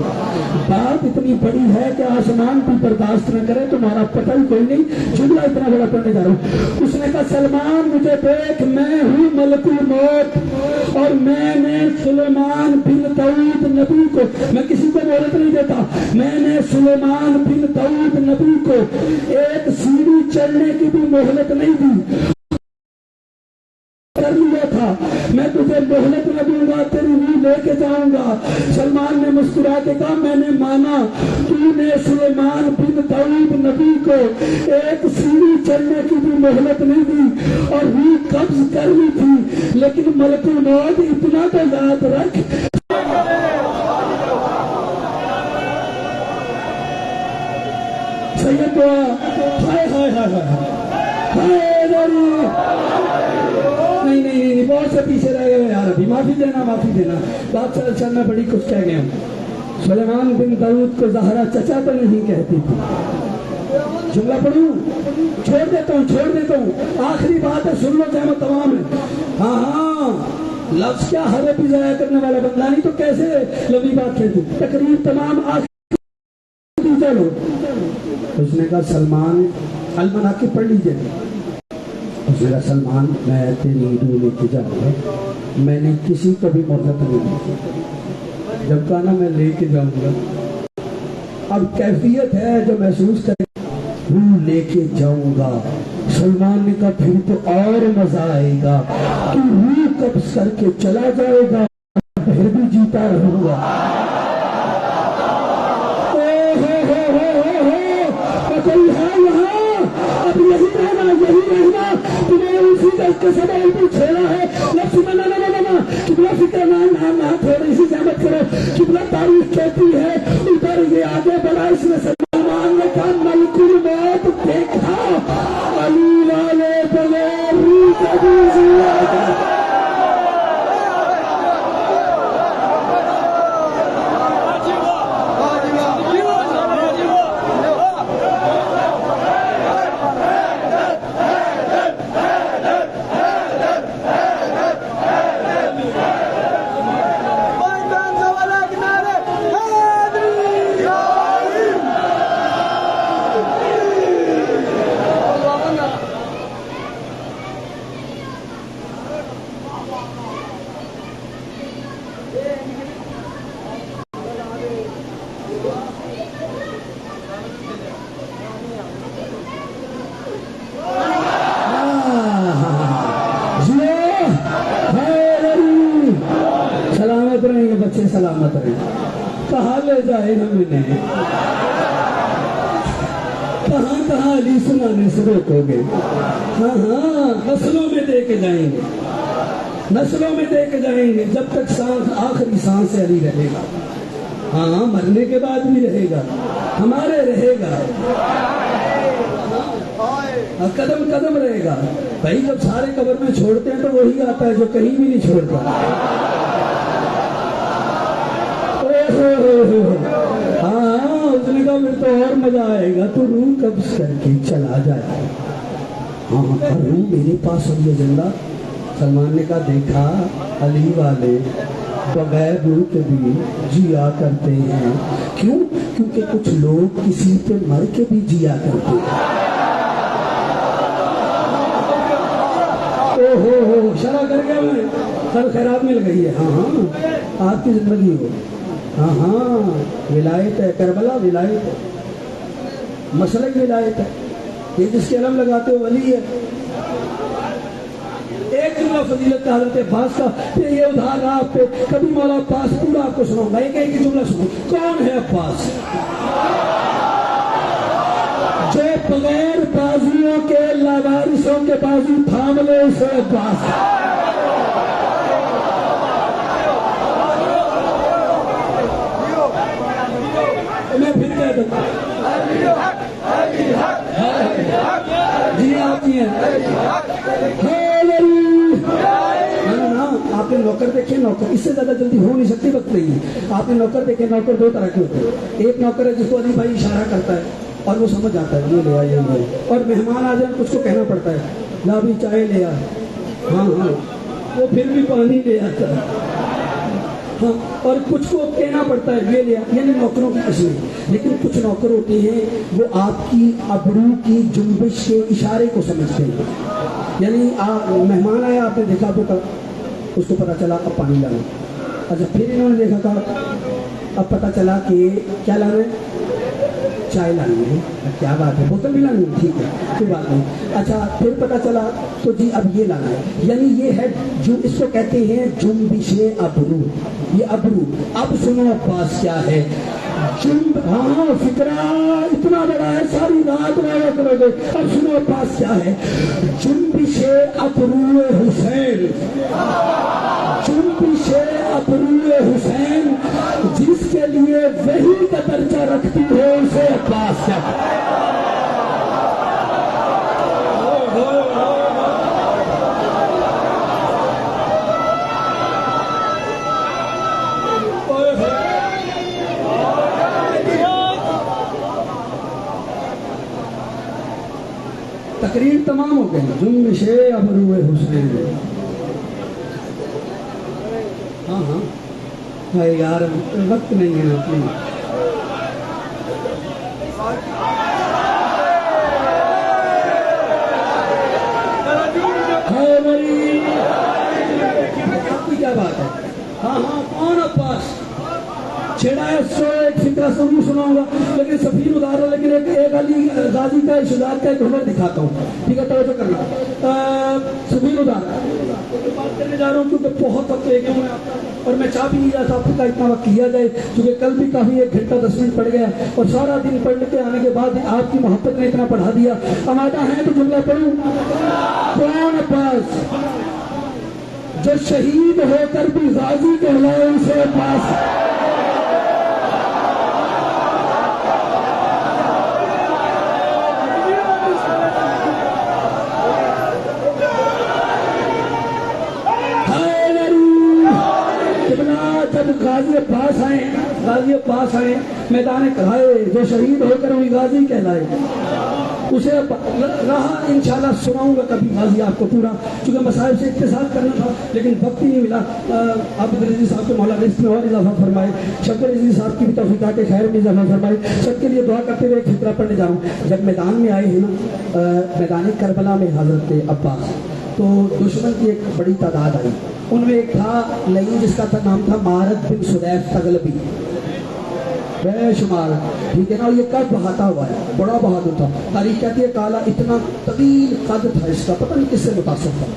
بات اتنی بڑی ہے کہ آسمان بھی برداشت نہ کرے، تمہارا پتہ ہی کوئی نہیں، جملہ اتنا بڑا پڑھنے جا رہا ہوں۔ اس نے کہا سلمان مجھے دیکھ، میں ہوں ملک الموت، اور میں نے سلیمان بن داؤد نبی کو، میں کسی کو مہلت نہیں دیتا، میں نے سلیمان بن داؤد نبی کو ایک سیڑھی چڑھنے کی بھی مہلت نہیں دی، کر لیا تھا، میں تجھے مہلت نہ دوں گا، تیری روح لے کے جاؤں گا۔ سلمان نے مسکرا کے کہا میں نے مانا، تو نے سلیمان بن داؤد نبی کو ایک سیڑھی چڑھنے کی بھی مہلت نہیں دی اور روح قبض کر لی تھی، لیکن ملک الموت اتنا تو یاد رکھ، سید دعا ہائے ہائے ہائے ہائے نہیں بہت سے پیچھے رہ گئے یار، ابھی معافی دینا بات چل میں بڑی کچھ کہہ گیا ہوں۔ سلیمان بن داؤد کو زہرا چچا تو نہیں کہتی تھی، جملہ پڑھوں، چھوڑ دیتا ہوں، آخری بات ہے، سن لو جہاں تمام ہے۔ ہاں لفظ کیا ہر بھی ضائع کرنے والا بندہ نہیں تو کیسے لمبی بات کہتی، تقریر تمام آخری چلو۔ اس نے کہا سلمان، المناقب پڑھ لیجیے، اس نے کہا سلمان میں تیری روح لے کے جاؤں گا، میں نے کسی کو بھی مہلت نہیں دی، جب کہا نا میں لے کے جاؤں گا، اب کیفیت ہے جو محسوس کرے، روح لے کے جاؤں گا۔ سلمان نے کہا پھر تو اور مزہ آئے گا، تو روح قبض کر کے چلا جائے گا، پھر بھی جیتا رہوں گا۔ کوئی ہے یہاں، اب یہی رہنا، تمہیں اسی دست کے سبب بھی چھوڑا ہے، لفظ میں نہ قبلہ فکر نہ تھوڑی سی زحمت کرو، قبلہ تاریخ کہتی ہے ادھر یہ آگے بڑھا، اس میں سلمان نے کہا ملک الموت دیکھا، علی والے بغیر روح کا بھی زیادہ بچے سلامت رہے، کہاں لے جائے ہم انہیں، کہاں علی سنانے سے روکو گے، ہاں نسلوں میں دے کے جائیں گے، جب تک سانس آخری سانس سے علی رہے گا، ہاں مرنے کے بعد بھی رہے گا، ہمارے رہے گا، قدم قدم رہے گا بھائی، جب سارے قبر میں چھوڑتے ہیں تو وہی آتا ہے جو کہیں بھی نہیں چھوڑتا۔ ہاں اس نے کہا پھر تو اور مزہ آئے گا، تو روح قبض کر کے چلا جائے، ہاں روح میرے پاس اور یہ زندہ۔ سلمان نے کہا دیکھا علی والے بغیر روح کے بھی جیا کرتے ہیں، کیوں؟ کیونکہ کچھ لوگ کسی پہ مر کے بھی جیا کرتے ہیں۔ ہو شرح کر کے میں سر خیرات مل گئی ہے، ہاں آپ کی زندگی ہو، ہاں ولایت ہے، کربلا ولایت ہے، مسلک ولایت ہے، یہ جس کے علم لگاتے ہو ولی ہے۔ ایک جملہ فضیلت کا حضرت عباس کا، پھر یہ ادھار رہا آپ پہ، کبھی مولا عباس پورا آپ کو سناؤں گا، ایک جملہ سنو، کون ہے عباس؟ جو بغیر بازیوں کے لاوارثوں کے بازی تھام لے اسے عباس۔ میں پھر کہہ دوں جی آپ ہی ہیں، آپ نے نوکر دیکھے، نوکر اس سے زیادہ جلدی ہو نہیں سکتی، وقت نہیں ہے۔ آپ نے نوکر دیکھے، نوکر دو طرح کے ہوتے ہیں، ایک نوکر ہے جس کو علی بھائی اشارہ کرتا ہے اور وہ سمجھ جاتا ہے یہ لے آ یہ، اور مہمان آ جائیں کچھ کو کہنا پڑتا ہے لا بھی چائے لے آ، ہاں وہ پھر بھی پانی لے آتا ہے. ہاں اور کچھ کو کہنا پڑتا ہے یہ لیا، یعنی نوکروں کی قسمیں. لیکن کچھ نوکر ہوتے ہیں وہ آپ کی ابرو کی جنبش کے اشارے کو سمجھتے ہیں. یعنی مہمان آیا، آپ نے دیکھا تو اس کو پتا چلا اب پانی لانا. اچھا پھر انہوں نے دیکھا تھا، اب پتا چلا کہ کیا لانا ہے، چائے لانی ہے. کیا بات ہے، بوتل بھی لانی ہے، ٹھیک ہے کوئی بات نہیں. اچھا پھر پتا چلا تو جی اب یہ لانا ہے. یعنی یہ ہے جو اس کو کہتے ہیں جنبش ابرو. یہ ابرو. اب سنو عباس کیا ہے جنب. ہاں فکرہ اتنا بڑا ہے ساری رات رہا کرو گے. اب سنو عباس کیا ہے جنبش ابرو حسین. جنبش ابرو حسین جس کے لیے وہی کا درجہ رکھتی ہے اسے عباس کیا تقریر تمام ہو گئی. جنبش ابرو حسین. ہاں ہاں بھائی یار وقت نہیں ہے اپنے. آپ کی کیا بات ہے. ہاں ہاں کون عباس چھیڑا ہے سو ایک فکرہ ضرور سناؤں گا لیکن سفیر ادار ہے. لیکن ایک علی غازی کا اشداد کا ایک ہنر دکھاتا ہوں. ٹھیک ہے توجہ کرنا. سفیر ادار بات کرنے جا رہا ہوں کیونکہ بہت وقت لے گیا ہوں اور میں چاہ بھی نہیں رہا تھا آپ کا اتنا وقت لیا جائے کیونکہ کل بھی کافی 1 گھنٹہ 10 منٹ پڑ گیا اور سارا دن پڑھ کے آنے کے بعد آپ کی محبت نے اتنا پڑھا دیا. آمادہ ہیں تو جملہ پڑھوں. کون عباس جو شہید ہو کر بھی غازی کہلائے اسے عباس. غازی عباس آئے میدان کڑھائے جو شہید ہو کر بھی غازی کہلائے اسے رہا انشاءاللہ سناؤں گا کبھی غازی آپ کو پورا چونکہ مسائل سے اتصال کرنا تھا لیکن وقت ہی نہیں ملا. عبد العزیز صاحب کے مولا رزق میں اور اضافہ فرمائے. شکر عزیز صاحب کی بھی توفیقات خیر میں اضافہ فرمائے. سب کے لیے دعا کرتے ہوئے ایک فکرہ پڑھنے جا رہا ہوں. جب میدان میں آئے ہیں نا میدان کربلا میں حضرت عباس تو دشمن کی ایک بڑی تعداد آئی. ان میں ایک تھا لئی جس کا نام تھا مارد بن سلیف تغلبی بے شمار. ٹھیک ہے نا. یہ قد بہاتا ہوا ہے بڑا بہادر تھا. تاریخ کہتی ہے کالا اتنا طویل قد تھا اس کا پتہ نہیں کس سے متاثر تھا.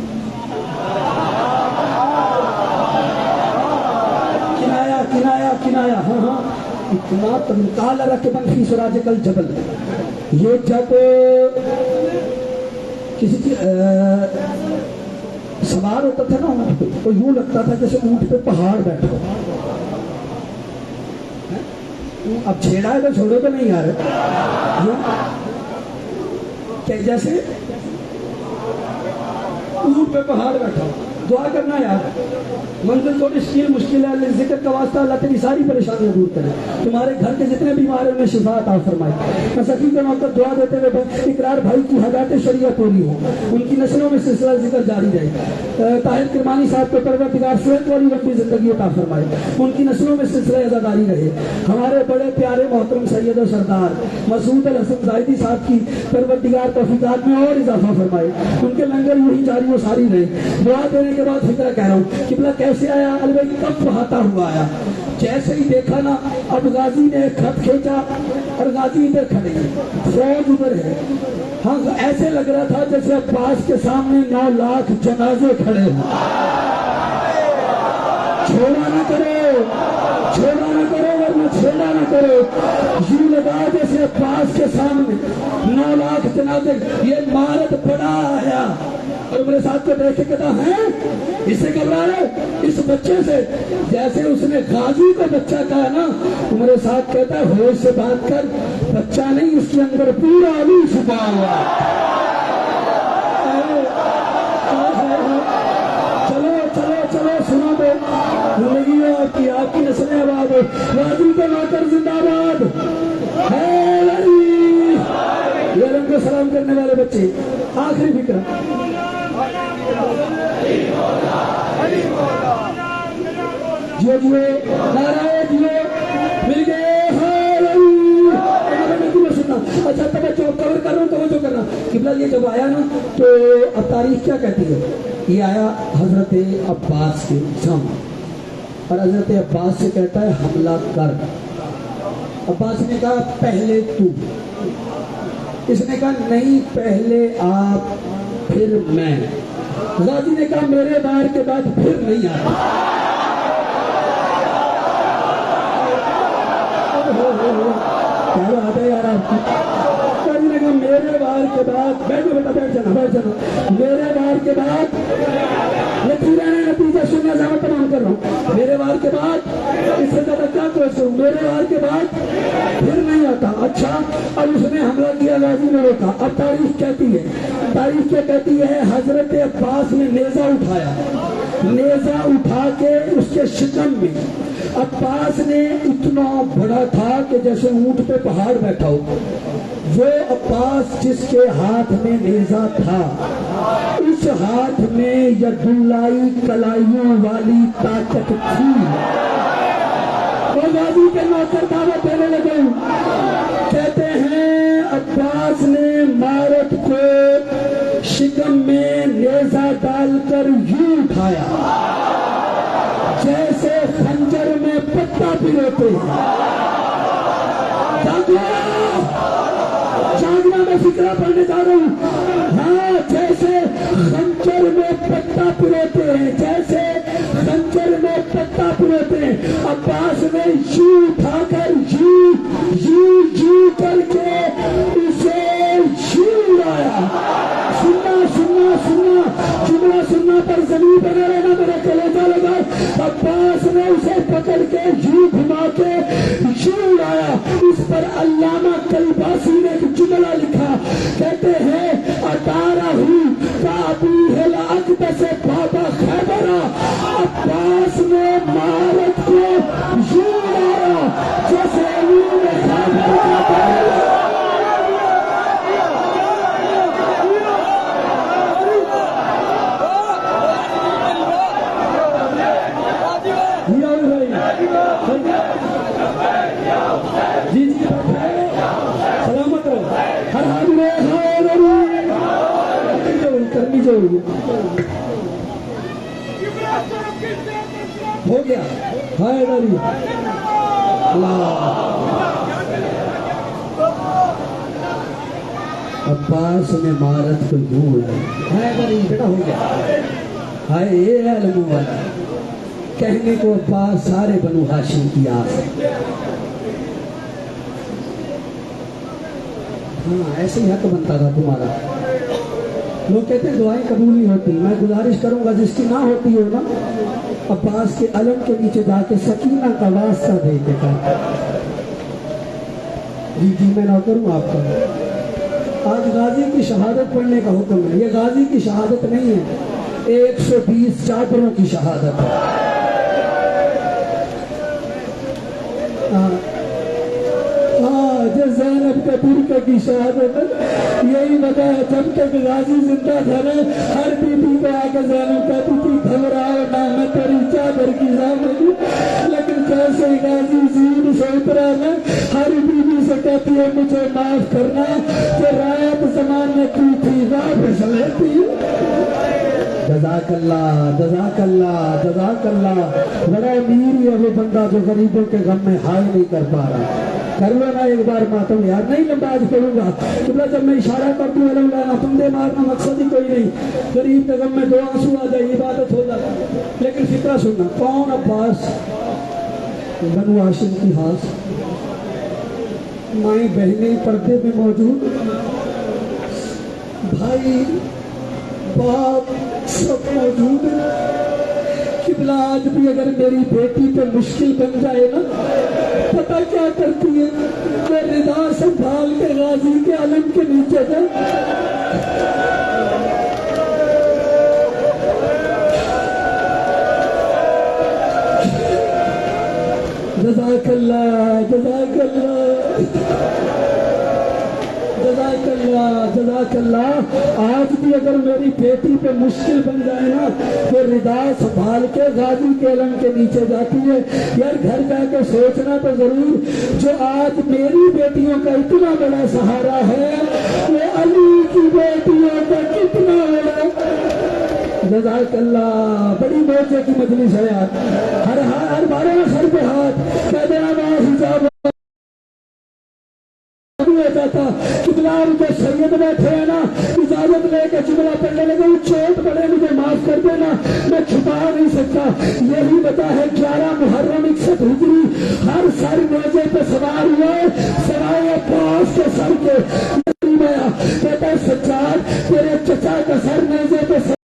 کنایا ہاں ہاں اتنا طویل. کالا رکبن فی سراج کل جبل. یہ جب کسی کی سوار ہوتا تھا نا اونٹ پہ تو یوں لگتا تھا جیسے اونٹ پہ پہاڑ بیٹھا ہو. اب چھیڑا ہے تو چھوڑو تو نہیں یار. کہ جیسے اونٹ پہ پہاڑ بیٹھا ہو. دعا کرنا یار منزل تھوڑی مشکل ہے. ذکر کا واسطہ اللہ تیری ساری پریشانیاں دور کرے. تمہارے گھر کے جتنے بیمار ہیں انہیں شفا عطا فرمائے. میں سخی کے موقع دعا دیتے ہوئے اقرار بھائی کی حیات شریعہ پوری ہو. ان کی نسلوں میں سلسلہ ذکر جاری رہے. طاہر کرمانی صاحب کو پروردگار صحت والی لمبی زندگی عطا فرمائے. ان کی نسلوں میں سلسلہ عزاداری رہے. ہمارے بڑے پیارے محترم سید و سردار مسعود الحسن زاہدی صاحب کی پروردگار توفیقات میں اور اضافہ فرمائے. ان کے لنگر یوں ہی جاری و ساری رہے. دعا دینے کے بعد فکرہ کہہ رہا ہوں قبلہ کیسے آیا. البئی کب بہاتا ہوا آیا. جیسے ہی دیکھا نا اب غازی نے خط کھینچا اور غازی ادھر کھڑے فوج ادھر ہے. ہاں ایسے لگ رہا تھا جیسے عباس کے سامنے 9 لاکھ جنازے کھڑے ہیں. چھوڑا نہ کرو ورنہ چھوڑا نہ کرو. یوں لگا جیسے عباس کے سامنے 9 لاکھ جنازے. یہ مارد بڑا آیا اور میرے ساتھ کو دیکھ کے کہتا ہے اس سے گھبرا رہے اس بچے سے. جیسے اس نے غازی کو بچہ کہا نا تو میرے ساتھ کہتا ہے ہوش سے بات کر. بچہ نہیں اس کے اندر پورا علی چھپا ہوا. چلو سنا دو زندگی ہے آپ کی نسلیں آباد ہو. غازی کا نوکر زندہ باد ہے. یہ رنگ کو سلام کرنے والے بچے. آخری فکر جو نعرہ دیو مل گئے سننا. اچھا توجہ کور کر رہا ہوں, توجہ کرنا. قبلہ یہ جب آیا نا تو اب تاریخ کیا کہتی ہے, یہ آیا حضرت عباس کے سامنے اور حضرت عباس سے کہتا ہے حملہ کر. عباس نے کہا پہلے تو, اس نے کہا نہیں پہلے آپ پھر میں. غازی نے کہا میرے بار کے بعد پھر نہیں آتا. کیا بات ہے یار آپ کی. غازی نے کہا میرے بار کے بعد, بیٹھو بیٹا بیٹھ جانا, میرے بار کے بعد نتیجہ سننا زیادہ تمام کر رہا ہوں. میرے بار کے بعد اس سے زیادہ کیا کوشچن, میرے بار کے بعد پھر نہیں آتا. اچھا اب اس نے حملہ کیا, غازی نے روکا. اب تاریخ کہتی ہے, تاریخ کیا کہتی ہے, حضرت عباس نے نیزہ اٹھایا, نیزہ اٹھا کے اس کے شکم میں. عباس نے اتنا بڑا تھا کہ جیسے اونٹ پہ پہاڑ بیٹھا ہو. وہ عباس جس کے ہاتھ میں نیزہ تھا, اس ہاتھ میں ید اللہ کلائیوں والی طاقت تھی. وہ غازی کے نوکر دعوت دینے لگے, کہتے ہیں عباس نے مارت کو شکم میں نیزہ ڈال کر یوں اٹھایا جیسے خنجر میں پتا پھروتے ہیں. جاگنا میں فکرہ پڑھنے جا رہا ہوں. ہاں جیسے خنجر میں پتا پھروتے ہیں, جیسے خنجر میں پتا پھروتے ہیں. عباس نے یوں اٹھا کر یوں کر کے اسے یوں اڑایا. سننا جملہ سننا پر زمین بنا رہنا, میرا کلیجہ لگا. عباس نے اسے پکڑ کے یوں گھما کے یوں اڑایا. اس پر علامہ کلباسی نے ایک جملہ لکھا, کہتے ہیں اتارا ہوں کابی ہے لاقت سے بابا خیبرہ. عباس نے مارت کو یوں اڑایا جیسے علوم خیبر کا پہلا. سلامت رہو, ہر حال میں کرنی چاہیے. ہو گیا ہائے ڈری عباس نے مارت کو یوں اڑایا. ہائے ڈری بیٹا ہو گیا. ہائے علم والا کہنے کو عباس سارے بنو ہاشم کی آس. ہاں ایسے ہی حق بنتا تھا تمہارا. لوگ کہتے ہیں دعائیں قبول نہیں ہوتی. میں گزارش کروں گا جس کی نہ ہوتی ہو نا, عباس کے علم کے نیچے جا کے سکینہ کا واسطہ دے کے کہا جی میں نوکر ہوں آپ کا. آج غازی کی شہادت پڑھنے کا حکم ہے. یہ غازی کی شہادت نہیں ہے, 120 چادروں کی شہادت ہے. زینب کا برقع کی شہادت ہے. یہی وجہ ہے جب تک غازی زندہ تھا نا, ہر بی بی کو آ کے زینب کہتی تھی گھبراؤ نہ میں تیری چادر کی زامنی. لیکن جیسے ہی غازی زین سے اترا نا, ہر بی بی سے کہتی ہے مجھے معاف کرنا کہ رایت زمانے کی تھی واپس لیتی. جزاک اللہ جزاک اللہ جزاک اللہ. بڑا امیر ہے وہ بندہ جو غریبوں کے غم میں حال نہیں کر پا رہا. کر لو نا ایک بار ماتم یار. نہیں لمبا آج کروں گا قبلہ, جب میں اشارہ کرتا ہوں علم لانا تم دے مارنا مقصد ہی کوئی نہیں. غریب کے غم میں 2 آنسو آ جائے عبادت ہو جاتا. لیکن فکرہ سننا, کون عباس بنو ہاشم کی ہاس, مائیں بہنیں پردے میں موجود, بھائی باپ سب موجود ہیں. قبلہ آج بھی اگر میری بیٹی پہ مشکل بن جائے نا, پتہ کیا کرتی ہے, میں رضا سنبھال کے غازی کے علم کے نیچے جائے. جزاک اللہ جزاک اللہ جزاک اللہ جزاک اللہ. آج بھی اگر میری بیٹی پہ مشکل بن جائے نا تو ردا سنبھال کے غازی کے علم کے نیچے جاتی ہے. یار گھر جا کے سوچنا تو ضرور جو آج میری بیٹیوں کا اتنا بڑا سہارا ہے وہ علی کی بیٹیوں کا کتنا بڑا. جزاک اللہ. بڑی موجے کی مجلس ہے یار. ہر بارے میں سر پہ ہاتھ کہہ دینا میں حجاب جاتا کتاب جو سید بیٹھے ہیں نا اجازت لے کے جملہ پڑھنے لگے وہ چوٹ پڑے مجھے معاف کر دینا میں چھپا نہیں سکتا. یہی بتا ہے 11 محرم 61 ہجری ہر سر موجے پہ سوار ہوئے سوائے عباس کے سر کے.